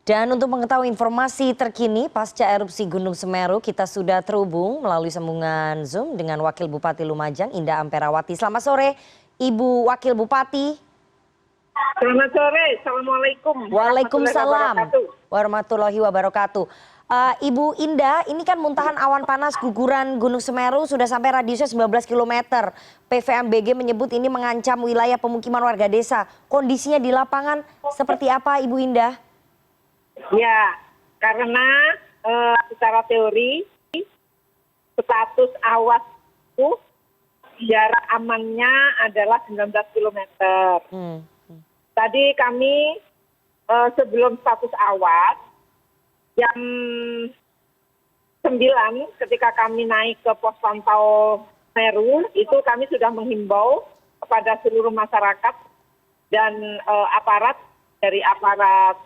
Dan untuk mengetahui informasi terkini pasca erupsi Gunung Semeru, kita sudah terhubung melalui sambungan Zoom dengan Wakil Bupati Lumajang, Indah Amperawati. Selamat sore, Ibu Wakil Bupati. Selamat sore, Assalamualaikum. Waalaikumsalam warahmatullahi wabarakatuh. Ibu Indah, ini kan muntahan awan panas guguran Gunung Semeru sudah sampai radiusnya 19 km. PVMBG menyebut ini mengancam wilayah pemukiman warga desa. Kondisinya di lapangan seperti apa, Ibu Indah? Ya, karena secara teori status awas itu jarak amannya adalah 19 km. Tadi kami sebelum status awas jam 9 ketika kami naik ke pos pantau Semeru itu kami sudah menghimbau kepada seluruh masyarakat dan aparat dari aparat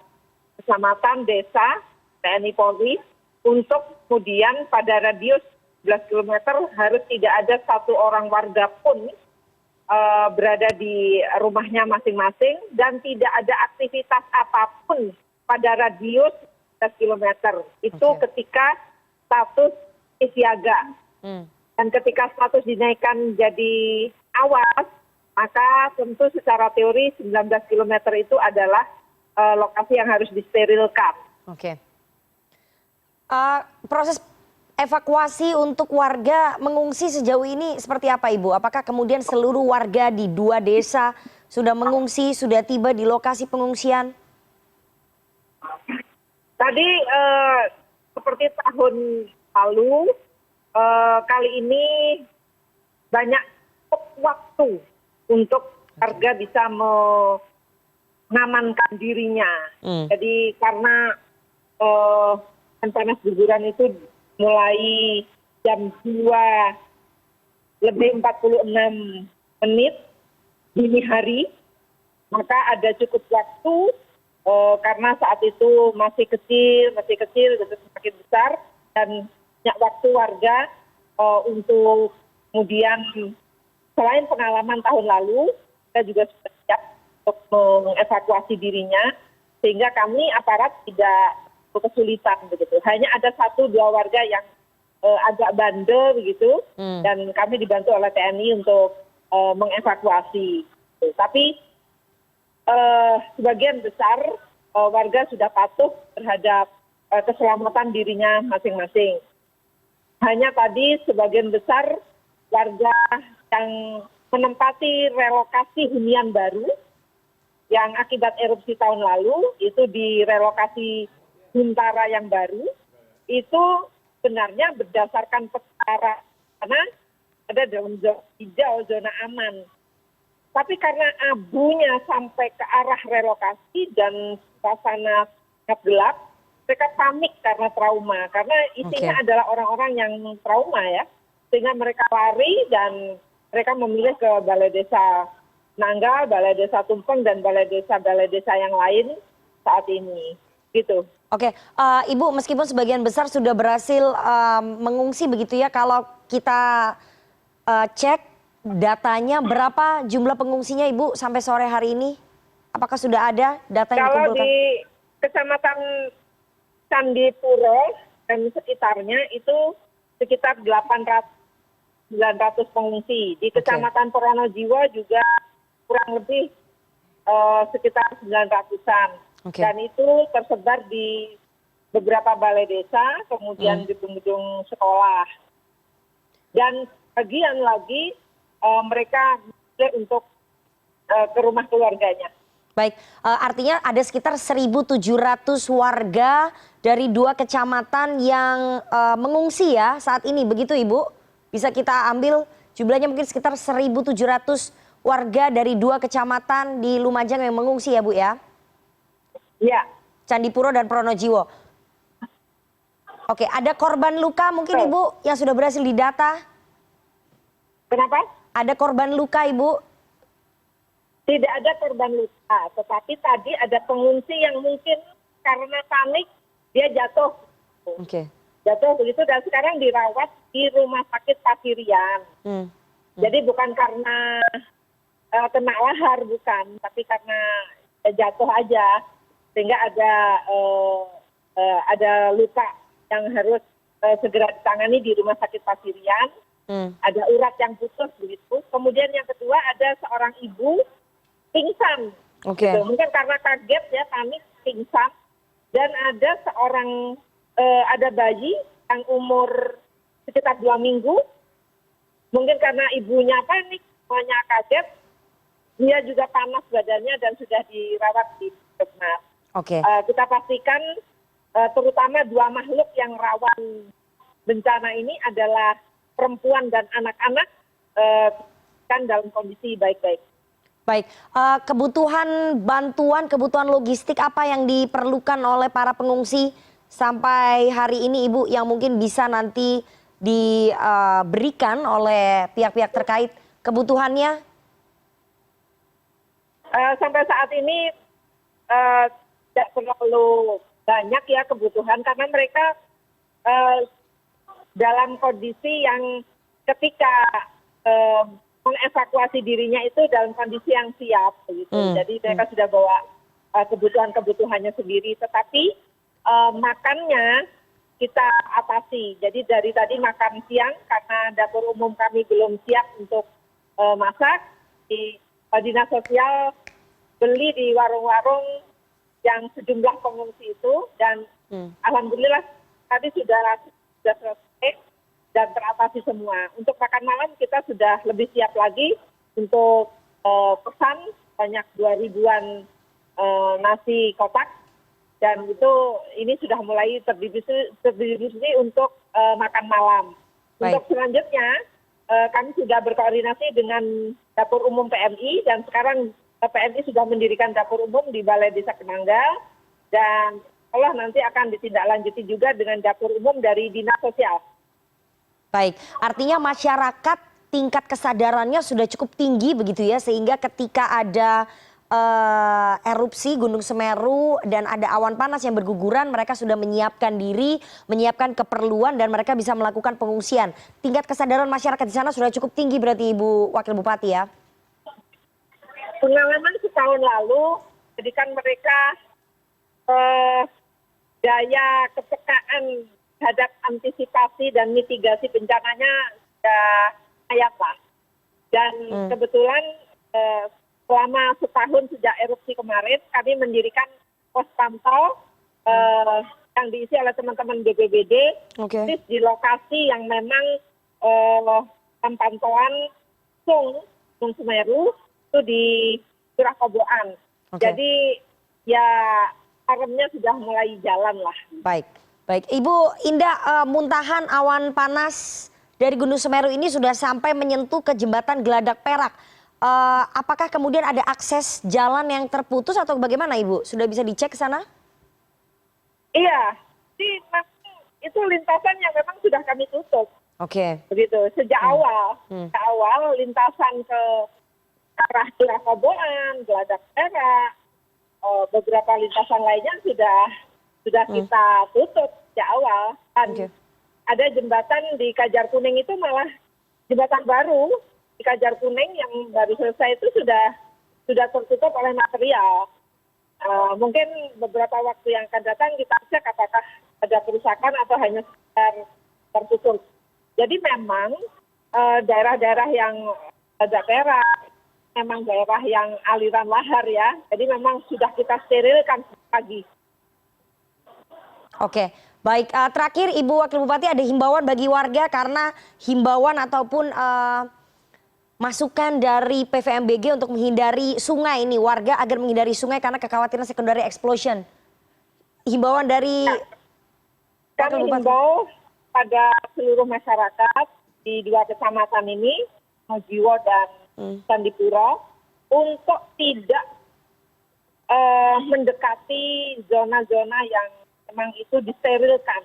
kecamatan, desa, TNI Polri untuk kemudian pada radius 11 km harus tidak ada satu orang warga pun berada di rumahnya masing-masing dan tidak ada aktivitas apapun pada radius 11 km. Itu ketika status siaga. Dan ketika status dinaikkan jadi awas, maka tentu secara teori 19 km itu adalah lokasi yang harus disterilkan. Oke. Proses evakuasi untuk warga mengungsi sejauh ini seperti apa, Ibu? Apakah kemudian seluruh warga di 2 desa sudah mengungsi, sudah tiba di lokasi pengungsian? Tadi seperti tahun lalu, kali ini banyak waktu untuk warga bisa mengamankan dirinya. Jadi karena panas guguran itu mulai jam 2:46 dini hari, maka ada cukup waktu karena saat itu masih kecil, semakin besar dan banyak waktu warga untuk kemudian selain pengalaman tahun lalu, kita juga sudah siap untuk mengevakuasi dirinya, sehingga kami aparat tidak kesulitan begitu. Hanya ada 1-2 warga yang agak bandel begitu, dan kami dibantu oleh TNI untuk mengevakuasi. Tapi sebagian besar warga sudah patuh terhadap keselamatan dirinya masing-masing. Hanya tadi sebagian besar warga yang menempati relokasi hunian baru yang akibat erupsi tahun lalu itu di relokasi huntara yang baru itu sebenarnya berdasarkan peta karena ada dalam zona hijau, zona aman. Tapi karena abunya sampai ke arah relokasi dan suasana gelap, mereka panik karena trauma. Karena isinya adalah orang-orang yang trauma ya, sehingga mereka lari dan mereka memilih ke Balai Desa Nanggal, Balai Desa Tumpeng, dan Balai Desa yang lain saat ini. Gitu. Oke, Ibu, meskipun sebagian besar sudah berhasil mengungsi begitu ya, kalau kita cek datanya berapa jumlah pengungsinya, Ibu, sampai sore hari ini? Apakah sudah ada data yang dikumpulkan? Kalau di Kecamatan Candipuro dan sekitarnya itu sekitar 800-900 pengungsi. Di Kecamatan Pronojiwo juga kurang lebih sekitar 900-an. Dan itu tersebar di beberapa balai desa, kemudian di gedung-gedung sekolah. Dan bagian lagi mereka untuk ke rumah keluarganya. Baik, artinya ada sekitar 1.700 warga dari 2 kecamatan yang mengungsi ya saat ini, begitu Ibu? Bisa kita ambil jumlahnya mungkin sekitar 1.700 warga dari 2 kecamatan di Lumajang yang mengungsi ya Bu ya? Ya. Candipuro dan Pronojiwo. Oke, ada korban luka mungkin Ibu yang sudah berhasil didata? Kenapa? Ada korban luka Ibu? Tidak ada korban luka, tetapi tadi ada pengungsi yang mungkin karena panik dia jatuh. Jatuh begitu dan sekarang dirawat di Rumah Sakit Pasirian. Jadi bukan karena kena lahar, bukan, tapi karena jatuh aja. sehingga ada luka yang harus segera ditangani di Rumah Sakit Pasirian. Ada urat yang putus begitu. Kemudian yang kedua ada seorang ibu pingsan. Oke. Gitu. Mungkin karena kaget ya, panik, pingsan. Dan ada ada bayi yang umur sekitar 2 minggu. Mungkin karena ibunya panik, semuanya kaget. Dia juga panas badannya dan sudah dirawat di puskesmas. Oke. Kita pastikan terutama 2 makhluk yang rawan bencana ini adalah perempuan dan anak-anak kan dalam kondisi baik-baik. Baik, kebutuhan bantuan, kebutuhan logistik apa yang diperlukan oleh para pengungsi sampai hari ini Ibu yang mungkin bisa nanti diberikan oleh pihak-pihak terkait kebutuhannya? Sampai saat ini tidak terlalu banyak ya kebutuhan karena mereka dalam kondisi yang ketika mengevakuasi dirinya itu dalam kondisi yang siap begitu. Jadi mereka sudah bawa kebutuhan-kebutuhannya sendiri, tetapi makannya kita atasi. Jadi dari tadi makan siang karena dapur umum kami belum siap untuk masak, di Dinas Sosial beli di warung-warung yang sejumlah pengungsi itu dan alhamdulillah tadi sudah selesai dan teratasi semua. Untuk makan malam kita sudah lebih siap lagi untuk pesan banyak 2.000-an nasi kotak dan ini sudah mulai terdistribusi untuk makan malam. Baik. Untuk selanjutnya kami sudah berkoordinasi dengan dapur umum PMI dan sekarang PMI sudah mendirikan dapur umum di Balai Desa Kenanggal dan Allah nanti akan ditindaklanjuti juga dengan dapur umum dari Dinas Sosial. Baik, artinya masyarakat tingkat kesadarannya sudah cukup tinggi begitu ya, sehingga ketika ada erupsi Gunung Semeru dan ada awan panas yang berguguran, mereka sudah menyiapkan diri, menyiapkan keperluan dan mereka bisa melakukan pengungsian. Tingkat kesadaran masyarakat di sana sudah cukup tinggi berarti Ibu Wakil Bupati ya? Pengalaman setahun lalu, jadi kan mereka daya kepekaan terhadap antisipasi dan mitigasi bencananya sudah layak lah. Dan kebetulan selama setahun sejak erupsi kemarin kami mendirikan pos pantau yang diisi oleh teman-teman BPBD di lokasi yang memang pantauan Gunung Semeru itu di Curah Koboan. Jadi ya alarmnya sudah mulai jalan lah. Baik. Baik, Ibu Indah, muntahan awan panas dari Gunung Semeru ini sudah sampai menyentuh ke jembatan Geladak Perak. Apakah kemudian ada akses jalan yang terputus atau bagaimana Ibu? Sudah bisa dicek ke sana? Iya, itu lintasan yang memang sudah kami tutup. Oke. Begitu, sejak awal lintasan ke arah Curah Koboan, Geladak Perak, beberapa lintasan lainnya sudah kita tutup sejak awal. Dan ada jembatan di Kajar Kuning itu malah jembatan baru di Kajar Kuning yang baru selesai itu sudah tertutup oleh material. Mungkin beberapa waktu yang akan datang kita cek apakah ada kerusakan atau hanya sekedar tertutup. Jadi memang daerah-daerah yang Geladak Perak memang daerah yang aliran lahar ya. Jadi memang sudah kita sterilkan pagi. Oke, baik. Terakhir Ibu Wakil Bupati ada himbauan bagi warga karena himbauan ataupun masukan dari PVMBG untuk menghindari sungai ini, warga agar menghindari sungai karena kekhawatiran secondary explosion. Himbauan dari Kami himbau pada seluruh masyarakat di 2 kecamatan ini, Mojiwo dan Sandipuro, untuk tidak mendekati zona-zona yang memang itu disterilkan.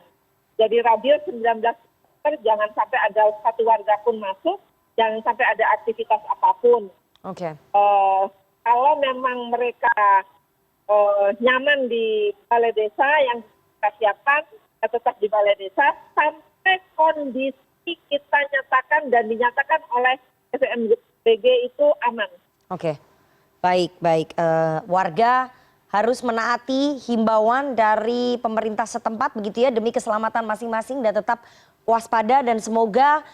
Jadi radius 19 meter, jangan sampai ada satu warga pun masuk, jangan sampai ada aktivitas apapun. Kalau memang mereka nyaman di balai desa yang kita siapkan, tetap di balai desa sampai kondisi kita nyatakan dan dinyatakan oleh PVMBG itu aman. Oke, baik. Warga harus menaati himbauan dari pemerintah setempat begitu ya demi keselamatan masing-masing dan tetap waspada dan semoga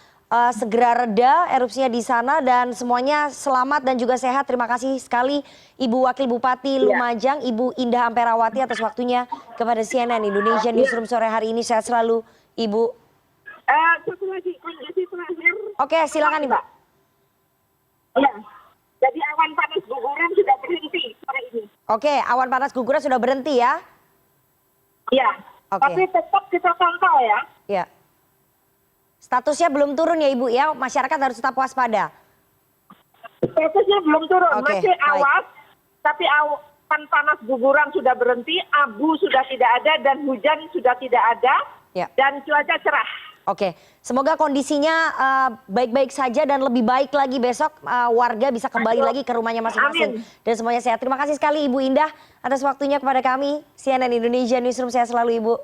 segera reda erupsinya di sana dan semuanya selamat dan juga sehat. Terima kasih sekali Ibu Wakil Bupati Lumajang, Ibu Indah Amperawati atas waktunya kepada CNN Indonesia Newsroom sore hari ini. Sehat selalu Ibu. Satu lagi kondisi terakhir. Oke, silakan Ibu. Ya, jadi awan panas guguran sudah berhenti sore ini. Oke, awan panas guguran sudah berhenti ya? Iya, Oke. tapi tetap kita pantau ya. Ya. Statusnya belum turun ya Ibu ya, masyarakat harus tetap waspada. Statusnya belum turun, Oke, masih baik. awas, tapi awan panas guguran sudah berhenti, abu sudah tidak ada, dan hujan sudah tidak ada, Ya. dan cuaca cerah. Oke, semoga kondisinya baik-baik saja dan lebih baik lagi besok warga bisa kembali lagi ke rumahnya masing-masing. Amin. Dan semuanya sehat. Terima kasih sekali Ibu Indah atas waktunya kepada kami. CNN Indonesia Newsroom, sehat selalu Ibu.